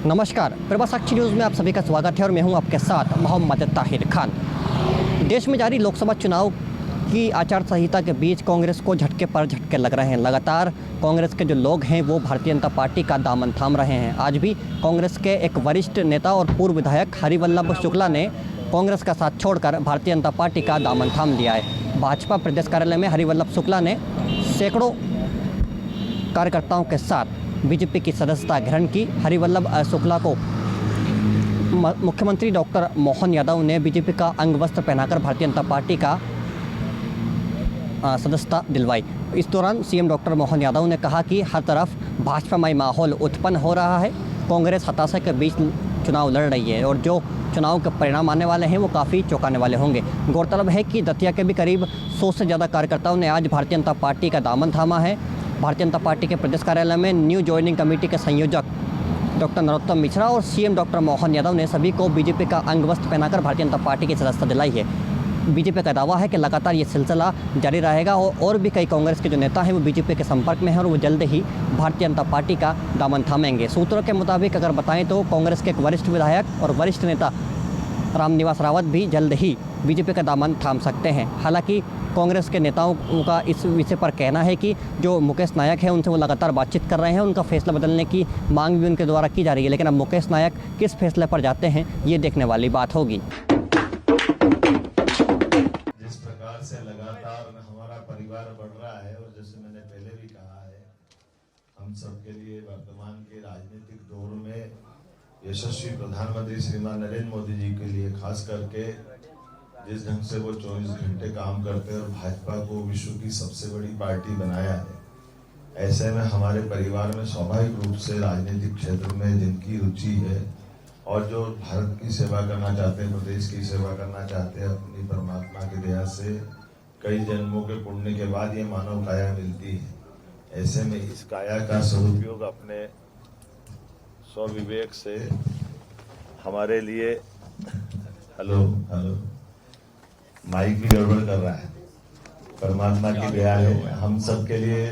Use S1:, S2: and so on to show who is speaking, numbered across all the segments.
S1: नमस्कार, प्रभासाक्षी न्यूज़ में आप सभी का स्वागत है और मैं हूं आपके साथ मोहम्मद ताहिर खान। देश में जारी लोकसभा चुनाव की आचार संहिता के बीच कांग्रेस को झटके पर झटके लग रहे हैं। लगातार कांग्रेस के जो लोग हैं वो भारतीय जनता पार्टी का दामन थाम रहे हैं। आज भी कांग्रेस के एक वरिष्ठ नेता और पूर्व विधायक हरिवल्लभ शुक्ला ने कांग्रेस का साथ छोड़कर भारतीय जनता पार्टी का दामन थाम लिया है। भाजपा प्रदेश कार्यालय में हरिवल्लभ शुक्ला ने सैकड़ों कार्यकर्ताओं के साथ बीजेपी की सदस्यता ग्रहण की। हरिवल्लभ शुक्ला को मुख्यमंत्री डॉक्टर मोहन यादव ने बीजेपी का अंग वस्त्र पहनाकर भारतीय जनता पार्टी का सदस्यता दिलवाई। इस दौरान सीएम डॉक्टर मोहन यादव ने कहा कि हर तरफ भाजपामय माहौल उत्पन्न हो रहा है। कांग्रेस हताशा के बीच चुनाव लड़ रही है और जो चुनाव के परिणाम आने वाले हैं वो काफ़ी चौंकाने वाले होंगे। गौरतलब है कि दतिया के भी करीब 100 से ज़्यादा कार्यकर्ताओं ने आज भारतीय जनता पार्टी का दामन थामा है। भारतीय जनता पार्टी के प्रदेश कार्यालय में न्यू ज्वाइनिंग कमेटी के संयोजक डॉक्टर नरोत्तम मिश्रा और सीएम डॉक्टर मोहन यादव ने सभी को बीजेपी का अंग वस्त्र पहनाकर भारतीय जनता पार्टी की सदस्यता दिलाई है। बीजेपी का दावा है कि लगातार ये सिलसिला जारी रहेगा और भी कई कांग्रेस के जो नेता हैं वो बीजेपी के संपर्क में हैं और वो जल्द ही भारतीय जनता पार्टी का दामन थामेंगे। सूत्रों के मुताबिक अगर बताएं तो कांग्रेस के एक वरिष्ठ विधायक और वरिष्ठ नेता रामनिवास रावत भी जल्द ही बीजेपी का दामन थाम सकते हैं। हालांकि कांग्रेस के नेताओं का इस विषय पर कहना है कि जो मुकेश नायक है उनसे वो लगातार बातचीत कर रहे हैं, उनका फैसला बदलने की मांग भी उनके द्वारा की जा रही है। लेकिन अब मुकेश नायक किस फैसले पर जाते हैं ये देखने वाली बात होगी।
S2: जिस प्रकार से लगातार हमारा परिवार बढ़ रहा है और जैसे मैंने पहले भी कहा है, हम सबके लिए वर्तमान के राजनीतिक दौर में यशस्वी प्रधानमंत्री श्रीमान नरेंद्र मोदी जी के लिए खास करके जिस ढंग से वो 24 घंटे काम करते हैं और भाजपा को विश्व की सबसे बड़ी पार्टी बनाया है, ऐसे में हमारे परिवार में स्वाभाविक रूप से राजनीतिक क्षेत्र में जिनकी रुचि है और जो भारत की सेवा करना चाहते हैं, प्रदेश की सेवा करना चाहते हैं, अपनी परमात्मा की दया से कई जन्मों के पुण्य के बाद ये मानव काया मिलती है। ऐसे में इस काया का सदुपयोग अपने स्वविवेक से हमारे लिए हेलो माइक भी गड़बड़ कर रहा है, परमात्मा की दया है। हम सब के लिए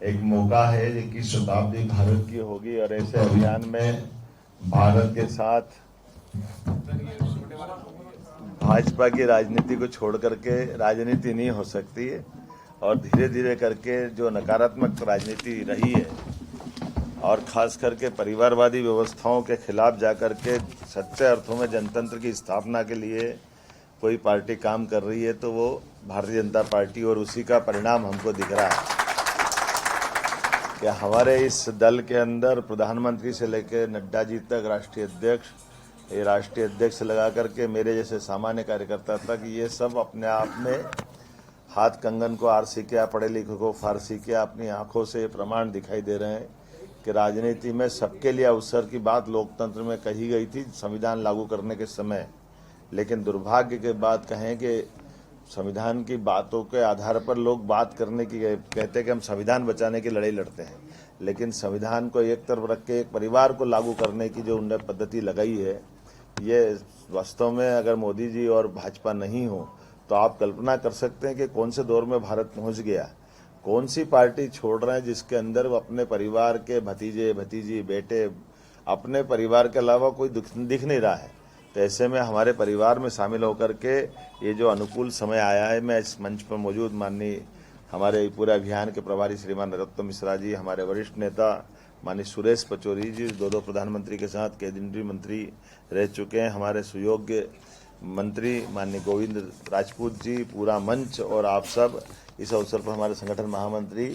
S2: एक मौका है, 21 शताब्दी भारत की होगी और ऐसे अभियान में भारत के साथ भाजपा की राजनीति को छोड़ करके राजनीति नहीं हो सकती है और धीरे धीरे करके जो नकारात्मक राजनीति रही है और खास करके परिवारवादी व्यवस्थाओं के खिलाफ जाकर के सच्चे अर्थों में जनतंत्र की स्थापना के लिए कोई पार्टी काम कर रही है तो वो भारतीय जनता पार्टी, और उसी का परिणाम हमको दिख रहा है कि हमारे इस दल के अंदर प्रधानमंत्री से लेकर नड्डा जी तक राष्ट्रीय अध्यक्ष लगा करके मेरे जैसे सामान्य कार्यकर्ता तक, ये सब अपने आप में हाथ कंगन को आरसी किया, पढ़े लिखे को फारसी किया, अपनी आंखों से प्रमाण दिखाई दे रहे हैं कि राजनीति में सबके लिए अवसर की बात लोकतंत्र में कही गई थी संविधान लागू करने के समय। लेकिन दुर्भाग्य के बात कहें कि संविधान की बातों के आधार पर लोग बात करने की कहते हैं कि हम संविधान बचाने की लड़ाई लड़ते हैं, लेकिन संविधान को एक तरफ रख के एक परिवार को लागू करने की जो उन्होंने पद्धति लगाई है, ये वास्तव में अगर मोदी जी और भाजपा नहीं हो तो आप कल्पना कर सकते हैं कि कौन से दौर में भारत पहुंच गया। कौन सी पार्टी छोड़ रहे हैं जिसके अंदर वो अपने परिवार के भतीजे भतीजी बेटे, अपने परिवार के अलावा कोई दिख नहीं रहा है। तो ऐसे में हमारे परिवार में शामिल होकर के ये जो अनुकूल समय आया है, मैं इस मंच पर मौजूद माननीय हमारे पूरे अभियान के प्रभारी श्रीमान नरोत्तम मिश्रा जी, हमारे वरिष्ठ नेता माननीय सुरेश पचौरी जी, दो प्रधानमंत्री के साथ केंद्रीय मंत्री रह चुके हैं, हमारे सुयोग्य मंत्री माननीय गोविंद राजपूत जी, पूरा मंच और आप सब, इस अवसर पर हमारे संगठन महामंत्री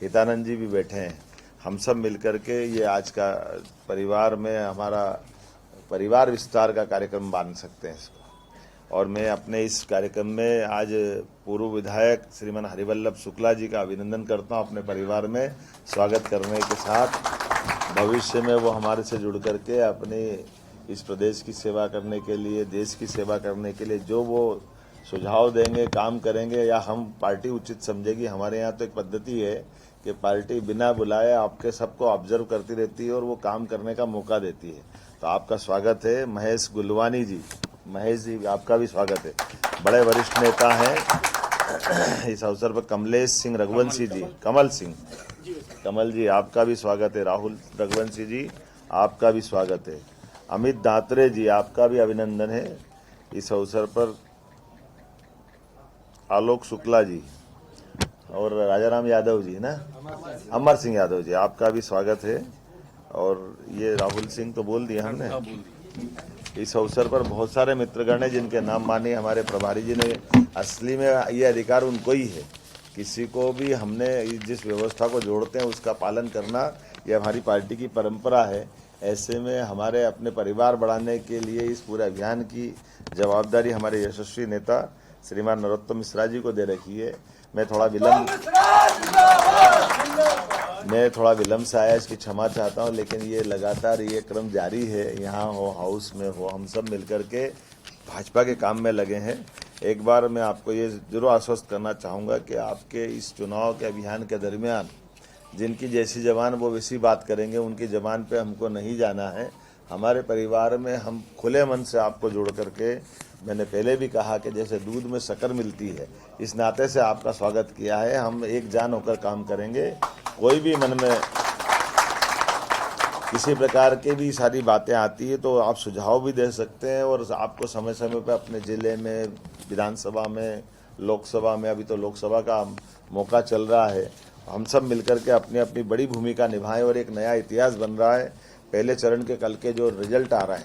S2: हितानंद जी भी बैठे हैं। हम सब मिलकर के ये आज का परिवार में हमारा परिवार विस्तार का कार्यक्रम मान सकते हैं इसको। और मैं अपने इस कार्यक्रम में आज पूर्व विधायक श्रीमान हरिवल्लभ शुक्ला जी का अभिनंदन करता हूं, अपने परिवार में स्वागत करने के साथ भविष्य में वो हमारे से जुड़ करके अपने इस प्रदेश की सेवा करने के लिए, देश की सेवा करने के लिए जो वो सुझाव देंगे, काम करेंगे या हम पार्टी उचित समझेगी। हमारे यहाँ तो एक पद्धति है कि पार्टी बिना बुलाए आपके सबको ऑब्जर्व करती रहती है और वो काम करने का मौका देती है। तो आपका स्वागत है। महेश गुलवानी जी, महेश जी आपका भी स्वागत है, बड़े वरिष्ठ नेता हैं। इस अवसर पर कमलेश सिंह रघुवंशी जी, कमल सिंह कमल जी आपका भी स्वागत है, राहुल रघुवंशी जी आपका भी स्वागत है, अमित दात्रे जी आपका भी अभिनंदन है इस अवसर पर, आलोक शुक्ला जी और राजाराम यादव जी ना, अमर सिंह यादव जी आपका भी स्वागत है। और ये राहुल सिंह तो बोल दिया हमने। इस अवसर पर बहुत सारे मित्रगण हैं जिनके नाम मानिए हमारे प्रभारी जी ने, असली में ये अधिकार उनको ही है, किसी को भी हमने जिस व्यवस्था को जोड़ते हैं उसका पालन करना ये हमारी पार्टी की परंपरा है। ऐसे में हमारे अपने परिवार बढ़ाने के लिए इस पूरे अभियान की जवाबदारी हमारे यशस्वी नेता श्रीमान नरोत्तम मिश्रा जी को दे रखी है। मैं थोड़ा विलम्ब से आया, इसकी क्षमा चाहता हूं, लेकिन ये लगातार ये क्रम जारी है, यहाँ हो हाउस में हो, हम सब मिलकर के भाजपा के काम में लगे हैं। एक बार मैं आपको ये जरूर आश्वस्त करना चाहूँगा कि आपके इस चुनाव के अभियान के दरमियान जिनकी जैसी जबान वो वैसी बात करेंगे, उनकी जबान पे हमको नहीं जाना है। हमारे परिवार में हम खुले मन से आपको जोड़ करके, मैंने पहले भी कहा कि जैसे दूध में शक्कर मिलती है, इस नाते से आपका स्वागत किया है। हम एक जान होकर काम करेंगे, कोई भी मन में किसी प्रकार की भी सारी बातें आती है तो आप सुझाव भी दे सकते हैं, और आपको समय समय पर अपने जिले में, विधानसभा में, लोकसभा में, अभी तो लोकसभा का मौका चल रहा है, हम सब मिलकर के अपनी अपनी बड़ी भूमिका निभाएं और एक नया इतिहास बन रहा है। पहले चरण के कल के जो रिजल्ट आ रहा है,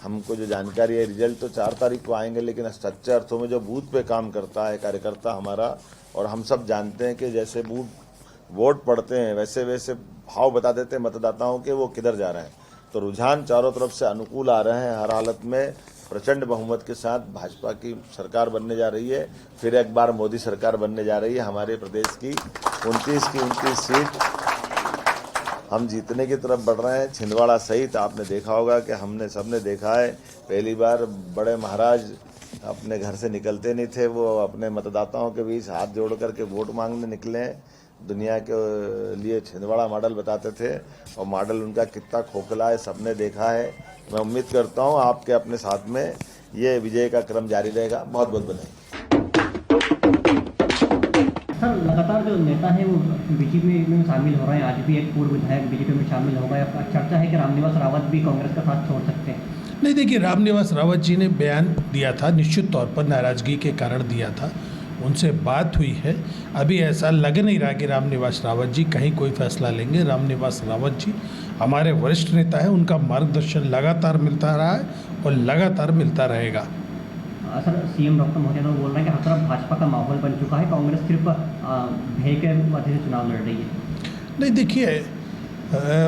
S2: हमको जो जानकारी है, रिजल्ट तो 4 तारीख को आएंगे, लेकिन सच्चे अर्थों में जो बूथ पे काम करता है कार्यकर्ता हमारा, और हम सब जानते हैं कि जैसे वोट पड़ते हैं वैसे वैसे भाव बता देते हैं मतदाताओं के वो किधर जा रहे हैं। तो रुझान चारों तरफ से अनुकूल आ रहे हैं। हर हालत में प्रचंड बहुमत के साथ भाजपा की सरकार बनने जा रही है, फिर एक बार मोदी सरकार बनने जा रही है। हमारे प्रदेश की 29 सीट हम जीतने की तरफ बढ़ रहे हैं। छिंदवाड़ा सहित आपने देखा होगा कि हमने सबने देखा है, पहली बार बड़े महाराज अपने घर से निकलते नहीं थे, वो अपने मतदाताओं के बीच हाथ जोड़ करके वोट मांगने निकले। दुनिया के लिए छिंदवाड़ा मॉडल बताते थे, और मॉडल उनका कितना खोखला है सबने देखा है। मैं उम्मीद करता हूं आपके अपने साथ में ये विजय का क्रम जारी रहेगा। बहुत बहुत बधाई।
S1: सर, लगातार जो नेता हैं वो बीजेपी में शामिल हो रहे हैं, आज भी एक पूर्व विधायक बीजेपी में शामिल हो गए। चर्चा है कि रामनिवास रावत भी कांग्रेस का साथ छोड़ सकते हैं।
S3: नहीं, देखिए, रामनिवास रावत जी ने बयान दिया था, निश्चित तौर पर नाराजगी के कारण दिया था, उनसे बात हुई है। अभी ऐसा लग नहीं रहा कि रामनिवास रावत जी कहीं कोई फैसला लेंगे। रामनिवास रावत जी हमारे वरिष्ठ नेता हैं, उनका मार्गदर्शन लगातार मिलता रहा है और लगातार मिलता रहेगा।
S1: Sir, CM doctor Mohan Yadav बोल रहे हैं कि हर तरफ भाजपा का माहौल बन चुका है, कांग्रेस सिर्फ भय के वजह से चुनाव लड़ रही है।
S3: नहीं, देखिए,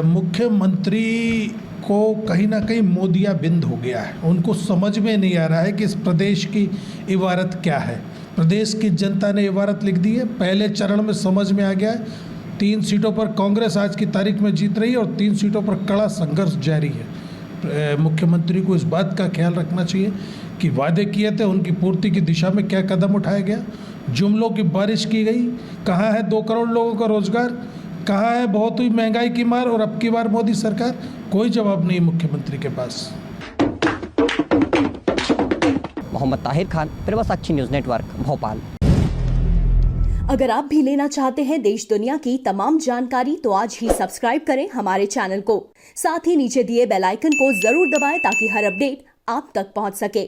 S3: मुख्यमंत्री को कहीं ना कहीं मोदिया बिंद हो गया है। उनको समझ में नहीं आ रहा है कि इस प्रदेश की इबारत क्या है। प्रदेश की जनता ने इबारत लिख दी है, पहले चरण में समझ में आ गया है। 3 सीटों पर कांग्रेस आज की तारीख में जीत रही है और 3 सीटों पर कड़ा संघर्ष जारी है। मुख्यमंत्री को इस बात का ख्याल रखना चाहिए कि वादे किए थे उनकी पूर्ति की दिशा में क्या कदम उठाया गया। जुमलों की बारिश की गई, कहाँ है 2 करोड़ लोगों का रोजगार, कहाँ है बहुत हुई महंगाई की मार, और अब की बार मोदी सरकार, कोई जवाब नहीं मुख्यमंत्री के पास।
S1: Mohammad Tahir Khan, Prabhasakshi news network, Bhopal.
S4: अगर आप भी लेना चाहते हैं देश दुनिया की तमाम जानकारी तो आज ही सब्सक्राइब करें हमारे चैनल को। साथ ही नीचे दिए बेल आइकन को जरूर दबाएं ताकि हर अपडेट आप तक पहुंच सके।